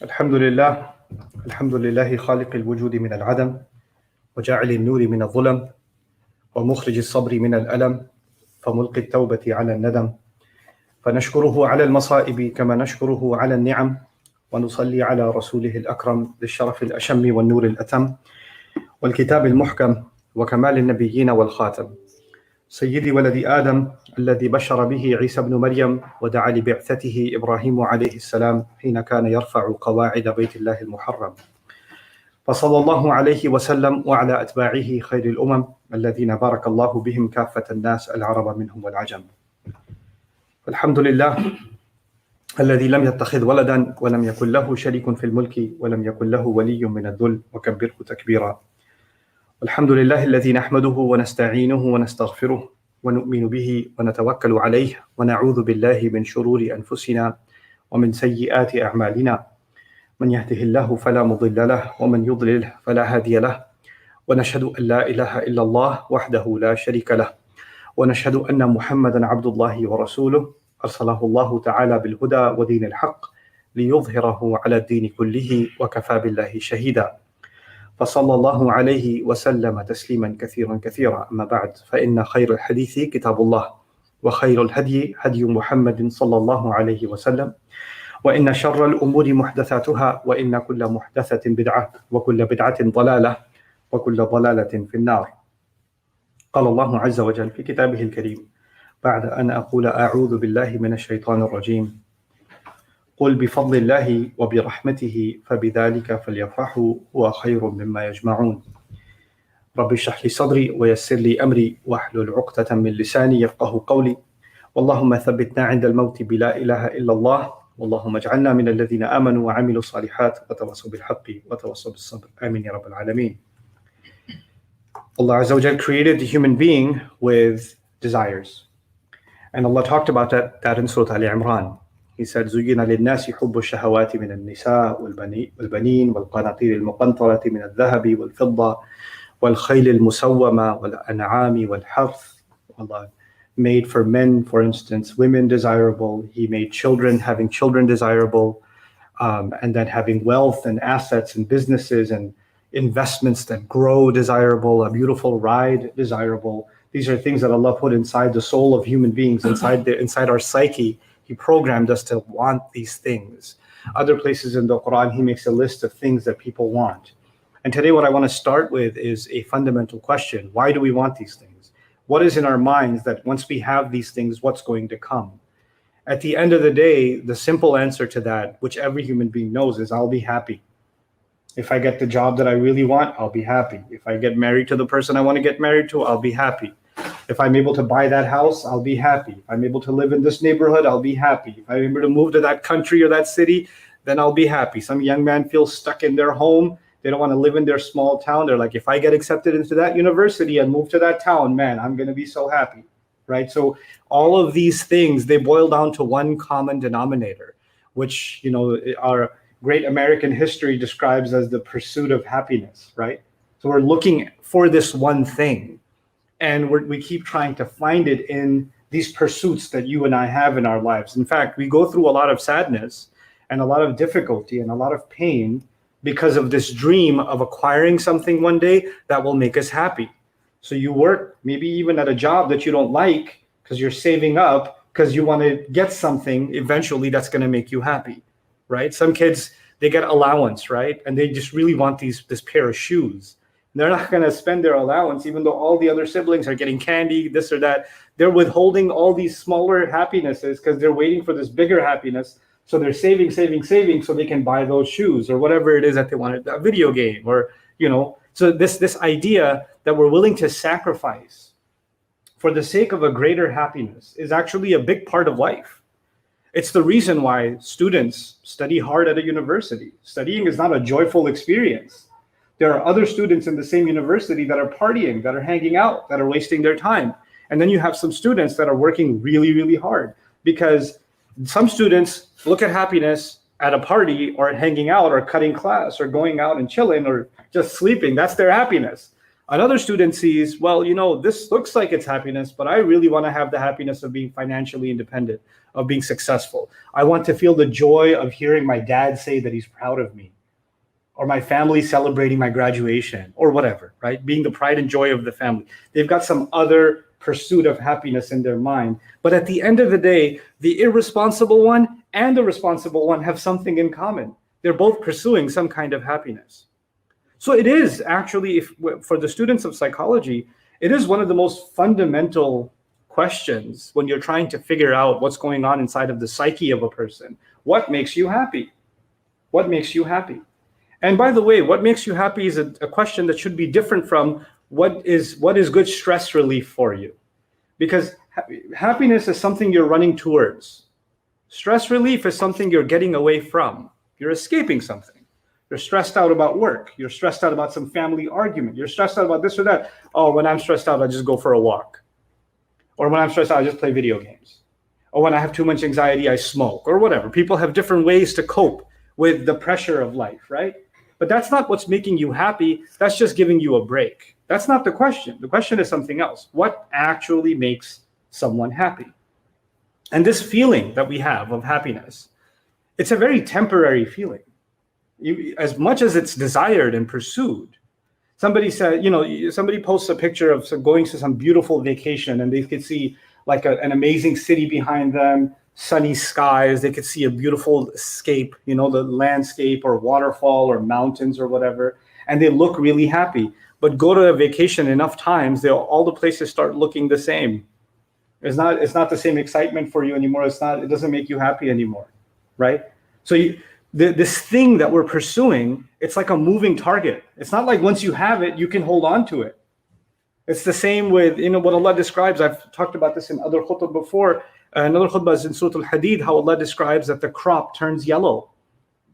الحمد لله الحمد لله خالق الوجود من العدم وجاعل النور من الظلم ومخرج الصبر من الألم فملقي التوبة على الندم فنشكره على المصائب كما نشكره على النعم ونصلي على رسوله الأكرم بالشرف الأشم والنور الأتم والكتاب المحكم وكمال النبيين والخاتم سيد ولد آدم الذي بشر به عيسى بن مريم ودعا لبعثته إبراهيم عليه السلام حين كان يرفع قواعد بيت الله المحرم فصلى الله عليه وسلم وعلى أتباعه خير الأمم الذين بارك الله بهم كافة الناس العرب منهم والعجم. الحمد لله الذي لم يتخذ ولدا ولم يكن له شريك في الملك ولم يكن له ولي من الذل وكبره تكبيرا. الحمد لله الذي نحمده ونستعينه ونستغفره ونؤمن به ونتوكل عليه ونعوذ بالله من شرور أنفسنا ومن سيئات أعمالنا من يهده الله فلا مضل له ومن يضلل فلا هادي له ونشهد أن لا إله إلا الله وحده لا شريك له ونشهد أن محمدا عبد الله ورسوله أرسله الله تعالى بالهدى ودين الحق ليظهره على الدين كله وكفى بالله شهيدا فصلى الله عليه وسلم تسليما كثيرا كثيرا. أما بعد فإن خير الحديث كتاب الله وخير الهدي هدي محمد صلى الله عليه وسلم وإن شر الأمور محدثاتها وإن كل محدثة بدعة وكل بدعة ضلالة وكل ضلالة في النار. قال الله عز وجل في كتابه الكريم بعد أن أقول أعوذ بالله من الشيطان الرجيم قل بفضل الله وبرحمته فبذلك فليفرحوا هو خير مما يجمعون. رب اشرح لي صدري ويسر لي أمري واحلل عقدة من لساني يفقه قولي. اللهم ثبتنا عند الموت بلا إله إلا الله اللهم اجعلنا من الذين آمنوا وعملوا الصالحات وتواصوا بالحق وتواصوا بالصبر. آمين يا رب العالمين. Allah Azza wa Jal created the human being with desires. And Allah talked about that in Surah Al-Imran. He said, زُيِّنَ لِلنَّاسِ حُبُّ الشَّهَوَاتِ مِنَ النِّسَاءِ وَالْبَنِينَ وَالْقَنَاطِيرِ الْمُقَنطَرَةِ مِنَ الذَّهَبِ وَالْفِضَّةِ وَالْخَيْلِ الْمُسَوَّمَةِ وَالْأَنْعَامِ وَالْحَرْثِ. Allah made for men, for instance, women desirable. He made children, having children desirable, and then having wealth and assets and businesses and investments that grow desirable, a beautiful ride desirable. These are things that Allah put inside the soul of human beings, inside our psyche. He programmed us to want these things. Other places in the Quran, He makes a list of things that people want. And today what I want to start with is a fundamental question. Why do we want these things? What is in our minds that once we have these things, what's going to come? At the end of the day, the simple answer to that, which every human being knows, is I'll be happy. If I get the job that I really want, I'll be happy. If I get married to the person I want to get married to, I'll be happy. If I'm able to buy that house, I'll be happy. If I'm able to live in this neighborhood, I'll be happy. If I'm able to move to that country or that city, then I'll be happy. Some young man feels stuck in their home. They don't want to live in their small town. They're like, if I get accepted into that university and move to that town, man, I'm going to be so happy, right? So all of these things, they boil down to one common denominator, which, our great American history describes as the pursuit of happiness, right? So we're looking for this one thing. And we keep trying to find it in these pursuits that you and I have in our lives. In fact, we go through a lot of sadness and a lot of difficulty and a lot of pain because of this dream of acquiring something one day that will make us happy. So you work maybe even at a job that you don't like because you're saving up because you want to get something eventually that's going to make you happy, right? Some kids, they get allowance, right? And they just really want this pair of shoes. They're not going to spend their allowance, even though all the other siblings are getting candy, this or that. They're withholding all these smaller happinesses because they're waiting for this bigger happiness. So they're saving so they can buy those shoes or whatever it is that they want, a video game or, So this idea that we're willing to sacrifice for the sake of a greater happiness is actually a big part of life. It's the reason why students study hard at a university. Studying is not a joyful experience. There are other students in the same university that are partying, that are hanging out, that are wasting their time. And then you have some students that are working really, really hard because some students look at happiness at a party or at hanging out or cutting class or going out and chilling or just sleeping. That's their happiness. Another student sees, well, this looks like it's happiness, but I really want to have the happiness of being financially independent, of being successful. I want to feel the joy of hearing my dad say that he's proud of me, or my family celebrating my graduation, or whatever, right? Being the pride and joy of the family. They've got some other pursuit of happiness in their mind. But at the end of the day, the irresponsible one and the responsible one have something in common. They're both pursuing some kind of happiness. So it is actually, for the students of psychology, it is one of the most fundamental questions when you're trying to figure out what's going on inside of the psyche of a person. What makes you happy? What makes you happy? And by the way, what makes you happy is a question that should be different from what is good stress relief for you. Because happiness is something you're running towards. Stress relief is something you're getting away from. You're escaping something. You're stressed out about work. You're stressed out about some family argument. You're stressed out about this or that. Oh, when I'm stressed out, I just go for a walk. Or when I'm stressed out, I just play video games. Or when I have too much anxiety, I smoke, or whatever. People have different ways to cope with the pressure of life, right? But that's not what's making you happy. That's just giving you a break. That's not the question. The question is something else. What actually makes someone happy? And this feeling that we have of happiness, it's a very temporary feeling. As much as it's desired and pursued. Somebody said, somebody posts a picture of going to some beautiful vacation, and they could see like an amazing city behind them, sunny skies. They could see a beautiful escape, the landscape or waterfall or mountains or whatever. And they look really happy. But go to a vacation enough times, all the places start looking the same. It's not the same excitement for you anymore. It doesn't make you happy anymore, right? So this thing that we're pursuing, it's like a moving target. It's not like once you have it, you can hold on to it. It's the same with what Allah describes. I've talked about this in other khutbah before. Another khutbah is in Surah Al-Hadid, how Allah describes that the crop turns yellow,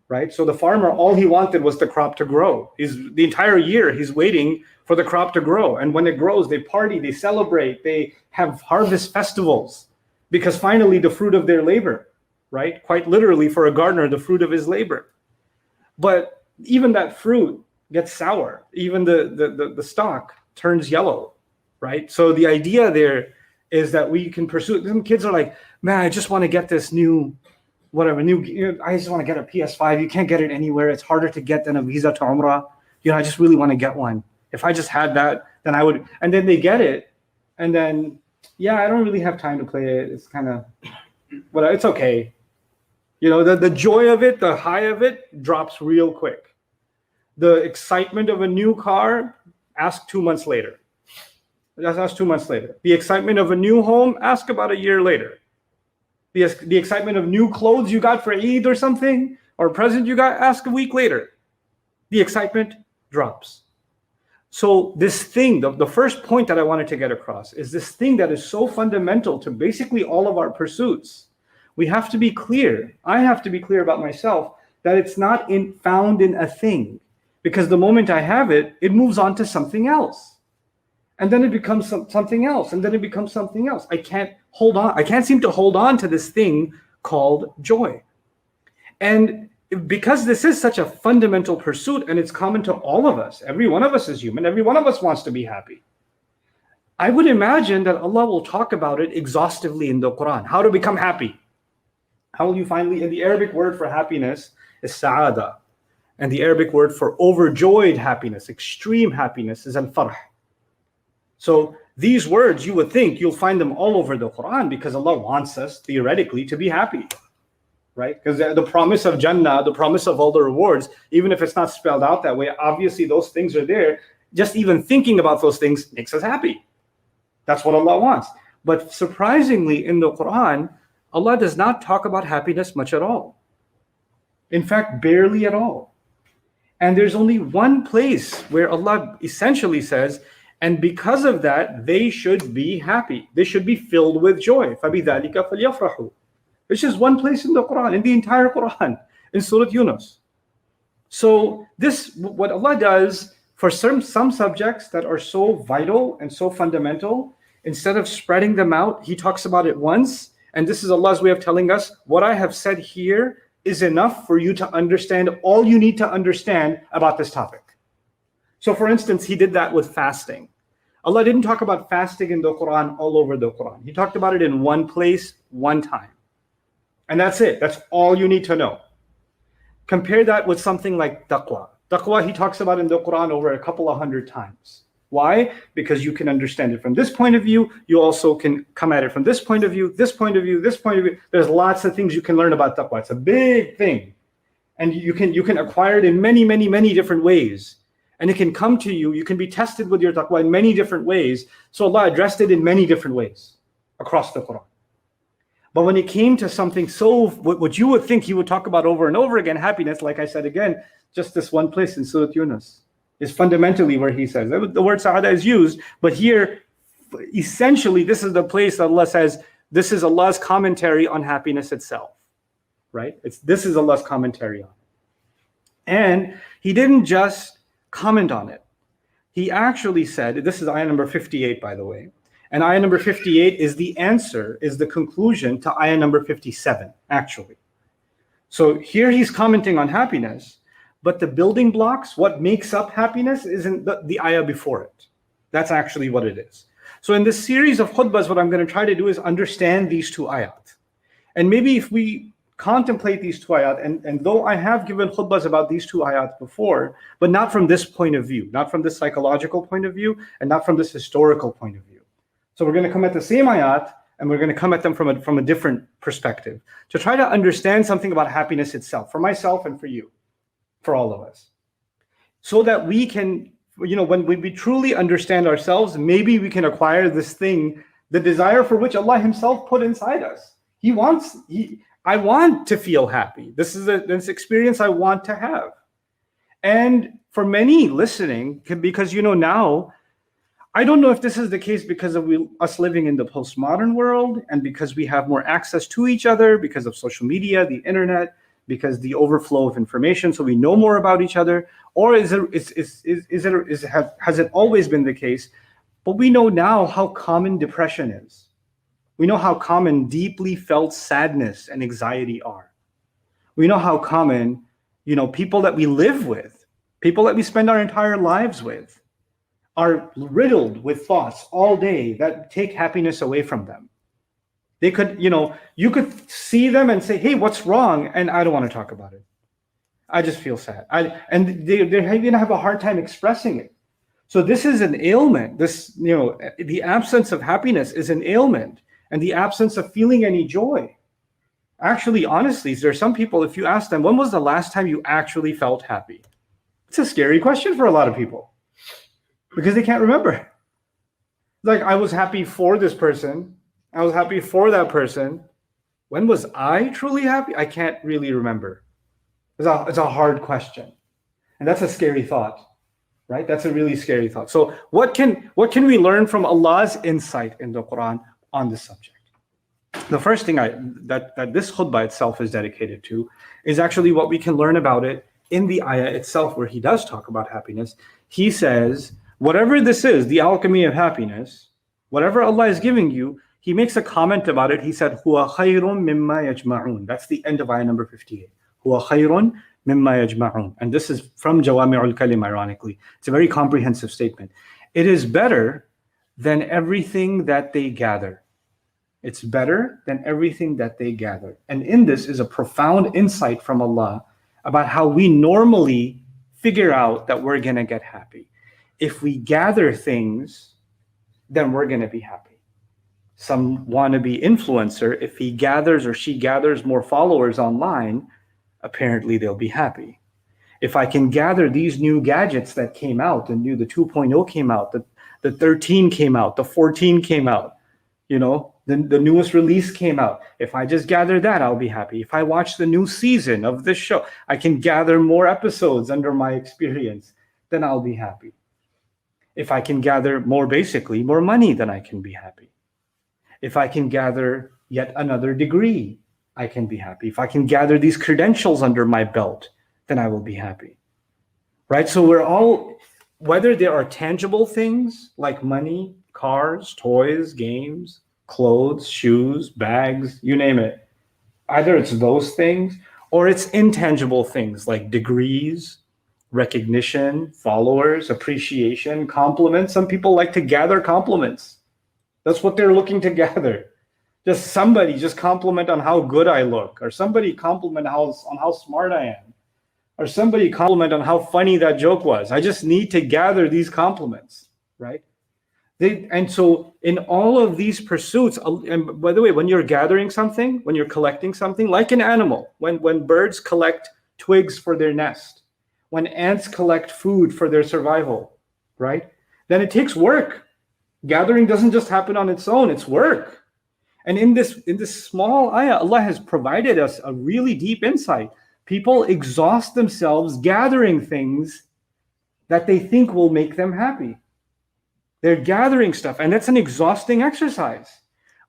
right? So the farmer, all he wanted was the crop to grow. The entire year, he's waiting for the crop to grow. And when it grows, they party, they celebrate, they have harvest festivals, because finally the fruit of their labor, right? Quite literally, for a gardener, the fruit of his labor. But even that fruit gets sour. Even the stalk turns yellow, right? So the idea there is that we can pursue. Some kids are like, man, I just want to get this I just want to get a PS5. You can't get it anywhere. It's harder to get than a visa to Umrah. I just really want to get one. If I just had that, then I would. And then they get it. And then, I don't really have time to play it. It's kind of, it's okay. The joy of it, the high of it drops real quick. The excitement of a new car, ask 2 months later. That's 2 months later. The excitement of a new home, ask about a year later. The excitement of new clothes you got for Eid or something, or a present you got, ask a week later. The excitement drops. So this thing, the first point that I wanted to get across is this thing that is so fundamental to basically all of our pursuits. We have to be clear. I have to be clear about myself that it's not found in a thing, because the moment I have it, it moves on to something else. And then it becomes something else, and then it becomes something else. I can't hold on. I can't seem to hold on to this thing called joy. And because this is such a fundamental pursuit, and it's common to all of us, every one of us is human, every one of us wants to be happy. I would imagine that Allah will talk about it exhaustively in the Quran. How to become happy. How will you finally, and the Arabic word for happiness is sa'ada. And the Arabic word for overjoyed happiness, extreme happiness, is al-farh. So these words, you would think you'll find them all over the Quran, because Allah wants us theoretically to be happy, right? Because the promise of Jannah, the promise of all the rewards, even if it's not spelled out that way, obviously those things are there. Just even thinking about those things makes us happy. That's what Allah wants. But surprisingly, in the Quran, Allah does not talk about happiness much at all. In fact, barely at all. And there's only one place where Allah essentially says, and because of that, they should be happy. They should be filled with joy. فَبِذَلِكَ فَلْيَفْرَحُوا. This is one place in the Quran, in the entire Quran, in Surah Yunus. So what Allah does for some subjects that are so vital and so fundamental, instead of spreading them out, He talks about it once. And this is Allah's way of telling us, what I have said here is enough for you to understand all you need to understand about this topic. So for instance, He did that with fasting. Allah didn't talk about fasting in the Quran all over the Quran. He talked about it in one place, one time. And that's it. That's all you need to know. Compare that with something like taqwa. Taqwa, he talks about in the Quran over a couple of hundred times. Why? Because you can understand it from this point of view. You also can come at it from this point of view, this point of view, this point of view. There's lots of things you can learn about taqwa. It's a big thing. And you can acquire it in many, many, many different ways. And it can come to you. You can be tested with your taqwa in many different ways. So Allah addressed it in many different ways across the Quran. But when it came to something so, what you would think he would talk about over and over again, happiness, like I said again, just this one place in Surah Yunus is fundamentally where he says, the word sa'ada is used, but here, essentially, this is the place that Allah says, this is Allah's commentary on happiness itself, right? This is Allah's commentary on it. And he didn't just comment on it. He actually said, this is ayah number 58, by the way, and ayah number 58 is the answer, is the conclusion to ayah number 57, actually. So here he's commenting on happiness, but the building blocks, what makes up happiness, isn't the ayah before it. That's actually what it is. So in this series of khutbahs, what I'm going to try to do is understand these two ayat. And maybe if we contemplate these two ayat, and though I have given khutbahs about these two ayat before, but not from this point of view, not from this psychological point of view, and not from this historical point of view. So we're going to come at the same ayat, and we're going to come at them from a different perspective, to try to understand something about happiness itself, for myself and for you, for all of us. So that we can, when we truly understand ourselves, maybe we can acquire this thing, the desire for which Allah himself put inside us. I want to feel happy. This is this experience I want to have. And for many listening, because now, I don't know if this is the case because of us living in the postmodern world and because we have more access to each other because of social media, the internet, because the overflow of information, so we know more about each other, or has it always been the case? But we know now how common depression is. We know how common deeply felt sadness and anxiety are. We know how common, people that we live with, people that we spend our entire lives with, are riddled with thoughts all day that take happiness away from them. They could, you could see them and say, hey, what's wrong? And I don't want to talk about it. I just feel sad. And they're going to have a hard time expressing it. So this is an ailment. The absence of happiness is an ailment, and the absence of feeling any joy. Actually, honestly, there are some people, if you ask them, when was the last time you actually felt happy? It's a scary question for a lot of people because they can't remember. Like, I was happy for this person. I was happy for that person. When was I truly happy? I can't really remember. It's a hard question. And that's a scary thought, right? That's a really scary thought. So what can we learn from Allah's insight in the Quran on this subject? The first thing that this khutbah itself is dedicated to is actually what we can learn about it in the ayah itself, where he does talk about happiness. He says, whatever this is, the alchemy of happiness, whatever Allah is giving you, he makes a comment about it. He said, "Huwa khayrun mimma yajma'un." That's the end of ayah number 58. "Huwa khayrun mimma yajma'un." And this is from Jawami'ul Kalim, ironically. It's a very comprehensive statement. It is better than everything that they gather. It's better than everything that they gather. And in this is a profound insight from Allah about how we normally figure out that we're going to get happy. If we gather things, then we're going to be happy. Some wannabe influencer, if he gathers or she gathers more followers online, apparently they'll be happy. If I can gather these new gadgets that came out, the 2.0 came out, the 13 came out, the 14 came out, the newest release came out. If I just gather that, I'll be happy. If I watch the new season of this show, I can gather more episodes under my experience, then I'll be happy. If I can gather more money, then I can be happy. If I can gather yet another degree, I can be happy. If I can gather these credentials under my belt, then I will be happy. Right? So we're all, whether there are tangible things like money, cars, toys, games, clothes, shoes, bags, you name it. Either it's those things or it's intangible things like degrees, recognition, followers, appreciation, compliments. Some people like to gather compliments. That's what they're looking to gather. Just somebody just compliment on how good I look, or somebody compliment on how smart I am, or somebody compliment on how funny that joke was. I just need to gather these compliments, right? And so in all of these pursuits, and by the way, when you're gathering something, when you're collecting something, like an animal, when birds collect twigs for their nest, when ants collect food for their survival, right? Then it takes work. Gathering doesn't just happen on its own, it's work. And in this small ayah, Allah has provided us a really deep insight. People exhaust themselves gathering things that they think will make them happy. They're gathering stuff, and that's an exhausting exercise.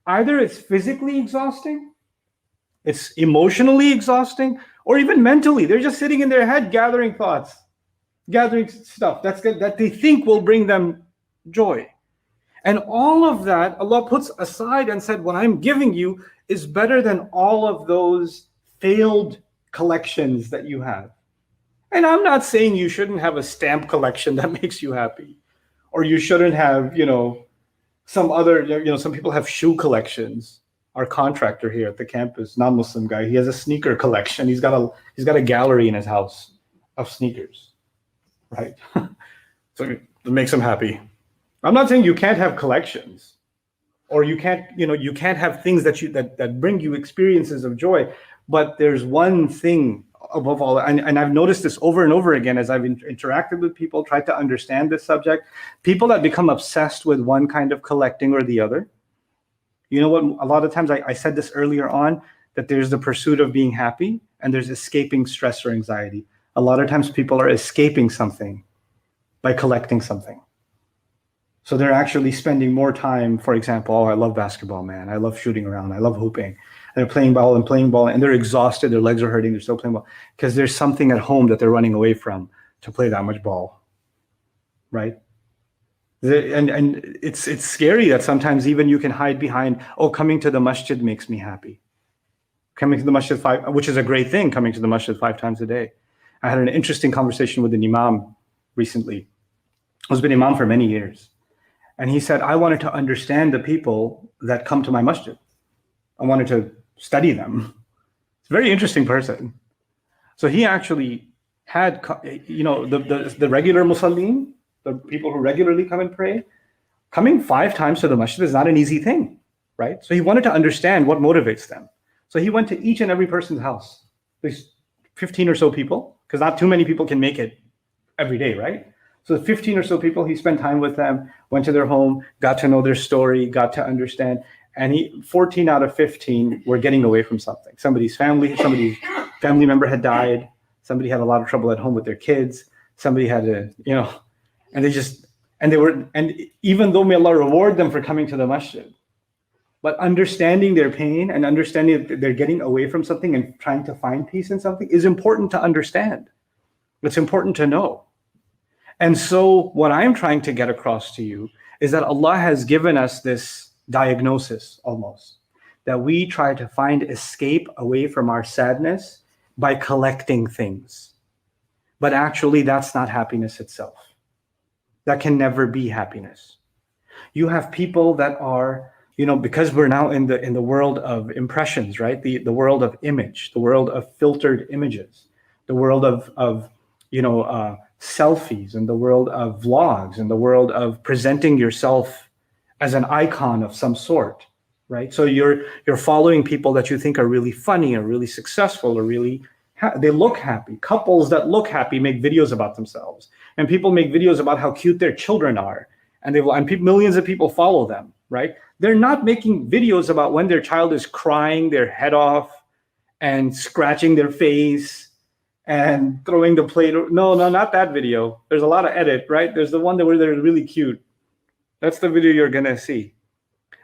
Either it's physically exhausting, it's emotionally exhausting, or even mentally. They're just sitting in their head gathering thoughts, gathering stuff that they think will bring them joy. And all of that, Allah puts aside and said, what I'm giving you is better than all of those failed collections that you have. And I'm not saying you shouldn't have a stamp collection that makes you happy. Or you shouldn't have, some other, some people have shoe collections. Our contractor here at the campus, non-Muslim guy, he has a sneaker collection. He's got a gallery in his house of sneakers, right? So it makes him happy. I'm not saying you can't have collections, or you can't have things that bring you experiences of joy. But there's one thing above all, and I've noticed this over and over again as I've interacted with people, tried to understand this subject. People that become obsessed with one kind of collecting or the other. You know what? A lot of times, I said this earlier on, that there's the pursuit of being happy and there's escaping stress or anxiety. A lot of times people are escaping something by collecting something. So they're actually spending more time, for example, I love basketball, man. I love shooting around. I love hooping. And they're playing ball, and they're exhausted. Their legs are hurting. They're still playing ball because there's something at home that they're running away from to play that much ball, right? And it's scary that sometimes even you can hide behind, coming to the masjid makes me happy. Coming to the masjid which is a great thing, coming to the masjid 5 times a day. I had an interesting conversation with an imam recently, who's been imam for many years. And he said, I wanted to understand the people that come to my masjid. I wanted to study them. It's a very interesting person. So he actually had, the regular musallin, the people who regularly come and pray, coming 5 times to the masjid is not an easy thing, right? So he wanted to understand what motivates them. So he went to each and every person's house. There's 15 or so people, because not too many people can make it every day, right? So 15 or so people, he spent time with them, went to their home, got to know their story, got to understand. And 14 out of 15 were getting away from something. Somebody's family member had died. Somebody had a lot of trouble at home with their kids. Somebody had and even though may Allah reward them for coming to the masjid, but understanding their pain and understanding that they're getting away from something and trying to find peace in something is important to understand. It's important to know. And so what I'm trying to get across to you is that Allah has given us this diagnosis almost, that we try to find escape away from our sadness by collecting things. But actually, that's not happiness itself. That can never be happiness. You have people that are, because we're now in the world of impressions, right? The world of image, the world of filtered images, the world of selfies, and the world of vlogs, and the world of presenting yourself as an icon of some sort, right? So you're following people that you think are really funny or really successful or really they look happy. Couples that look happy make videos about themselves, and people make videos about how cute their children are, and millions of people follow them, right? They're not making videos about when their child is crying their head off and scratching their face and throwing the plate. No, not that video. There's a lot of edit, right? There's the one where they're really cute. That's the video you're gonna see.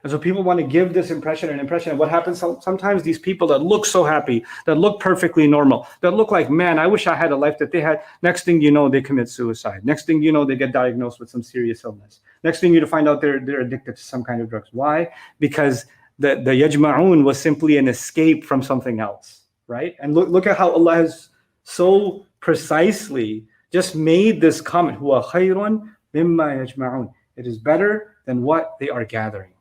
And so people want to give this impression. And what happens sometimes, these people that look so happy, that look perfectly normal, that look like, man, I wish I had a life that they had. Next thing you know, they commit suicide. Next thing you know, they get diagnosed with some serious illness. Next thing you find out, they're addicted to some kind of drugs. Why? Because the yajma'un was simply an escape from something else, right? And look at how Allah has so precisely just made this comment, huwa khayrun mimma yajma'un. It is better than what they are gathering.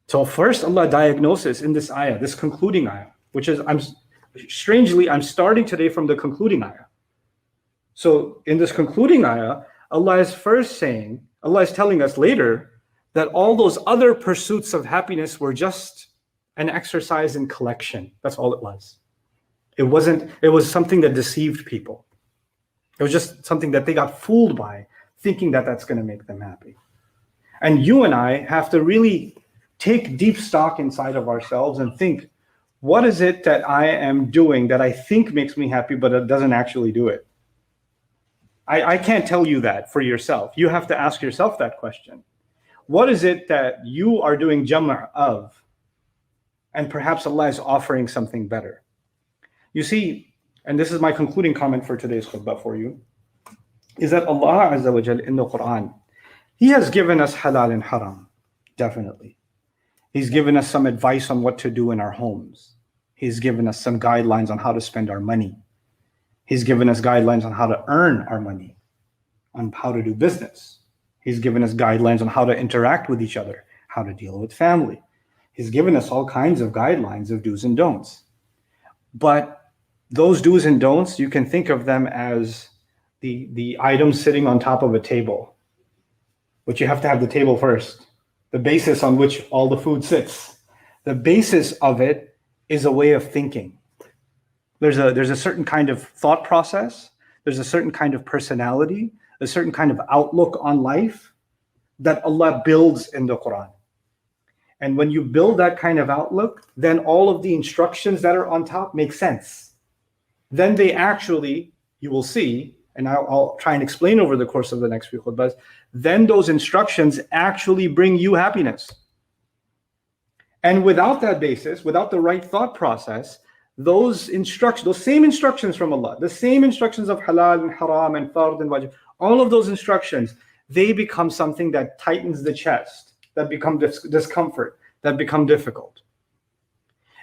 So first Allah diagnoses in this ayah, this concluding ayah, which is, I'm starting today from the concluding ayah. So in this concluding ayah, Allah is telling us later that all those other pursuits of happiness were just an exercise in collection. That's all it was. It was something that deceived people. It was just something that they got fooled by, thinking that that's going to make them happy. And you and I have to really take deep stock inside of ourselves and think, what is it that I am doing that I think makes me happy, but it doesn't actually do it? I can't tell you that for yourself. You have to ask yourself that question. What is it that you are doing jama' of, and perhaps Allah is offering something better? You see, and this is my concluding comment for today's khutbah for you, is that Allah Azza wa Jal in the Quran, He has given us halal and haram, definitely. He's given us some advice on what to do in our homes. He's given us some guidelines on how to spend our money. He's given us guidelines on how to earn our money, on how to do business. He's given us guidelines on how to interact with each other, how to deal with family. He's given us all kinds of guidelines of do's and don'ts. But those do's and don'ts, you can think of them as the items sitting on top of a table. But you have to have the table first, the basis on which all the food sits. The basis of it is a way of thinking. There's a certain kind of thought process. There's a certain kind of personality, a certain kind of outlook on life that Allah builds in the Quran. And when you build that kind of outlook, then all of the instructions that are on top make sense. Then they actually, you will see, and I'll try and explain over the course of the next few khutbahs, then those instructions actually bring you happiness. And without that basis, without the right thought process, those same instructions from Allah, the same instructions of halal and haram and fard and wajib, all of those instructions, they become something that tightens the chest, that become discomfort, that become difficult.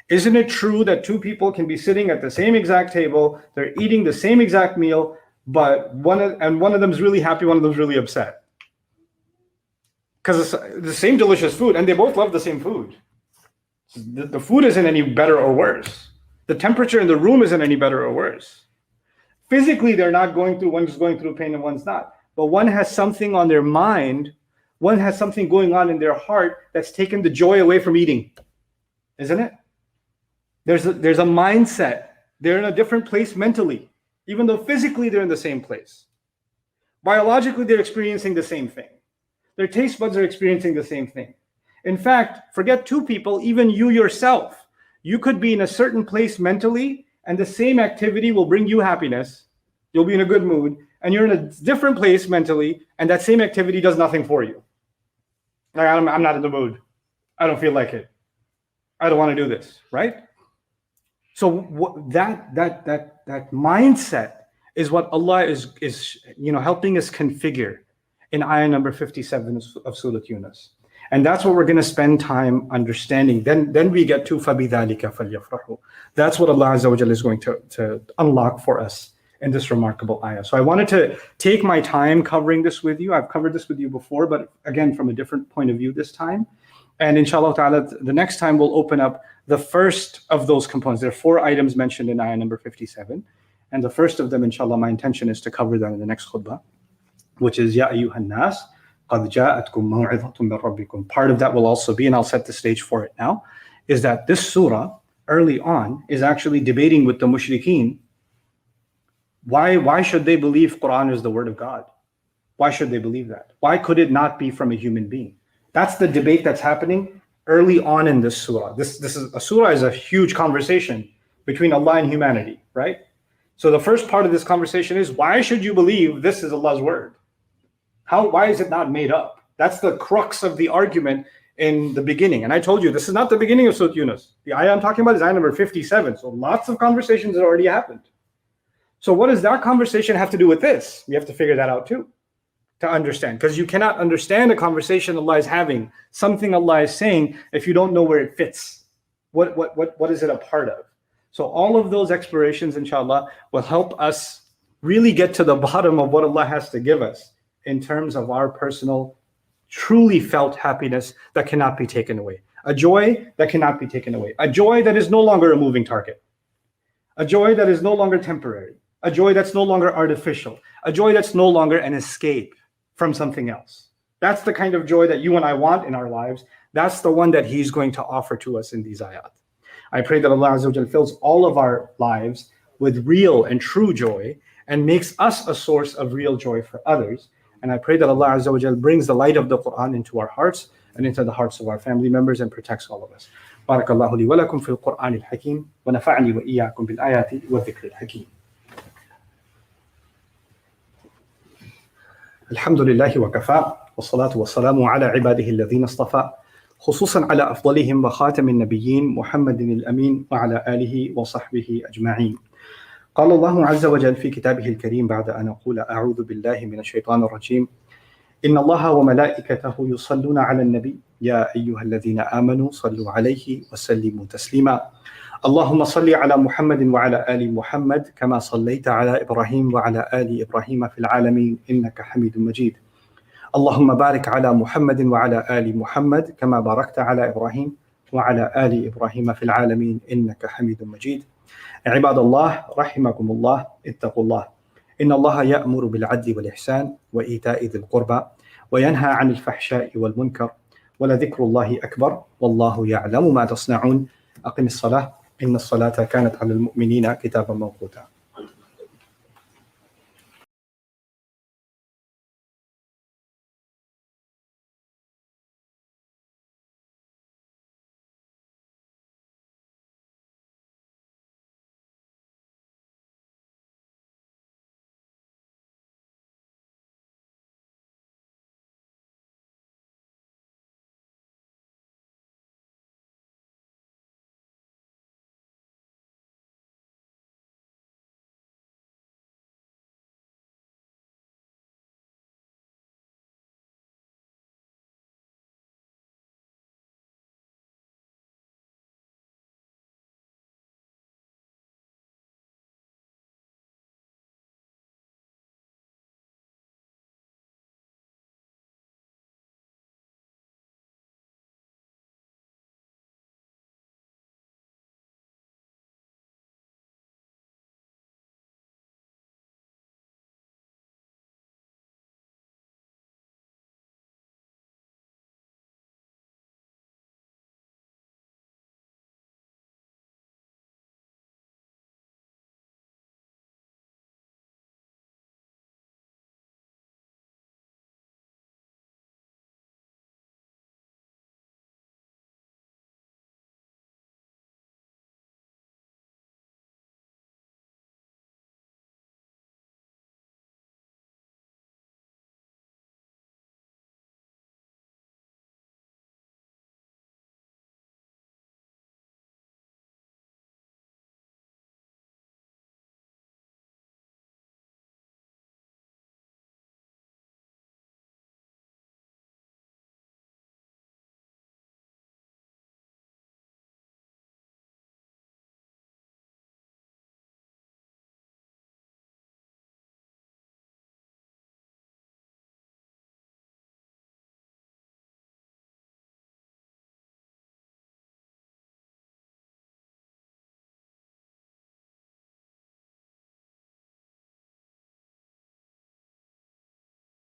Isn't it true that two people can be sitting at the same exact table, they're eating the same exact meal, but one of them is really happy, one of them is really upset? Because it's the same delicious food, and they both love the same food. The food isn't any better or worse. The temperature in the room isn't any better or worse. Physically, one's going through pain and one's not. But one has something on their mind, one has something going on in their heart that's taken the joy away from eating. Isn't it? There's a mindset. They're in a different place mentally, even though physically they're in the same place. Biologically, they're experiencing the same thing. Their taste buds are experiencing the same thing. In fact, forget two people, even you yourself. You could be in a certain place mentally, and the same activity will bring you happiness. You'll be in a good mood, and you're in a different place mentally, and that same activity does nothing for you. Like, I'm not in the mood. I don't feel like it. I don't want to do this, right? So that mindset is what Allah is helping us configure in ayah number 57 of Surah Yunus. And that's what we're going to spend time understanding. Then we get to فَبِذَلِكَ فَلْيَفْرَحُوا. That's what Allah Azza wa Jalla is going to unlock for us in this remarkable ayah. So I wanted to take my time covering this with you. I've covered this with you before, but again, from a different point of view this time. And inshallah ta'ala, the next time we'll open up the first of those components. There are 4 items mentioned in ayah number 57. And the first of them, inshallah, my intention is to cover that in the next khutbah, which is Ya ayyuhan nas. قَدْ جَاءَتْكُمْ مَوْعِظَةٌ مِّن رَبِّكُمْ. Part of that will also be, and I'll set the stage for it now, is that this surah, early on, is actually debating with the mushrikeen. Why should they believe Quran is the word of God? Why should they believe that? Why could it not be from a human being? That's the debate that's happening early on in this surah. A surah is a huge conversation between Allah and humanity, right? So the first part of this conversation is, why should you believe this is Allah's word? Why is it not made up? That's the crux of the argument in the beginning. And I told you, this is not the beginning of Surah Yunus. The ayah I'm talking about is ayah number 57. So lots of conversations have already happened. So what does that conversation have to do with this? We have to figure that out too, to understand. Because you cannot understand a conversation Allah is having, something Allah is saying, if you don't know where it fits. What is it a part of? So all of those explorations, inshallah, will help us really get to the bottom of what Allah has to give us in terms of our personal, truly felt happiness that cannot be taken away. a joy that cannot be taken away, a joy that is no longer a moving target, a joy that is no longer temporary, a joy that's no longer artificial, a joy that's no longer an escape from something else. That's the kind of joy that you and I want in our lives. That's the one that he's going to offer to us in these ayat. I pray that Allah Azza wa Jal fills all of our lives with real and true joy and makes us a source of real joy for others. And I pray that Allah Azza wa Jal brings the light of the Quran into our hearts and into the hearts of our family members and protects all of us. بارك الله لي ولكم في القرآن الحكيم ونفعني وإياكم بالآيات والذكر الحكيم. الحمد لله وكفى والصلاة والسلام على عباده الذين اصطفى خصوصا على أفضلهم وخاتم النبيين محمد الأمين وعلى آله وصحبه أجمعين. قال الله عز وجل في كتابه الكريم بعد أن أقول أعوذ بالله من الشيطان الرجيم إن الله وملائكته يصلون على النبي يا أيها الذين آمنوا صلوا عليه وسلموا تسليما. اللهم صل على محمد وعلى آل محمد كما صليت على إبراهيم وعلى آل إبراهيم في العالمين إنك حميد مجيد. اللهم بارك على محمد وعلى آل محمد كما باركت على إبراهيم وعلى آل إبراهيم في العالمين إنك حميد مجيد. عباد الله رحمكم الله اتقوا الله إن الله يأمر بالعدل والإحسان وإيتاء ذي القربى وينهى عن الفحشاء والمنكر ولذكر الله أكبر والله يعلم ما تصنعون. أقم الصلاة إن الصلاة كانت على المؤمنين كتابا موقوتا.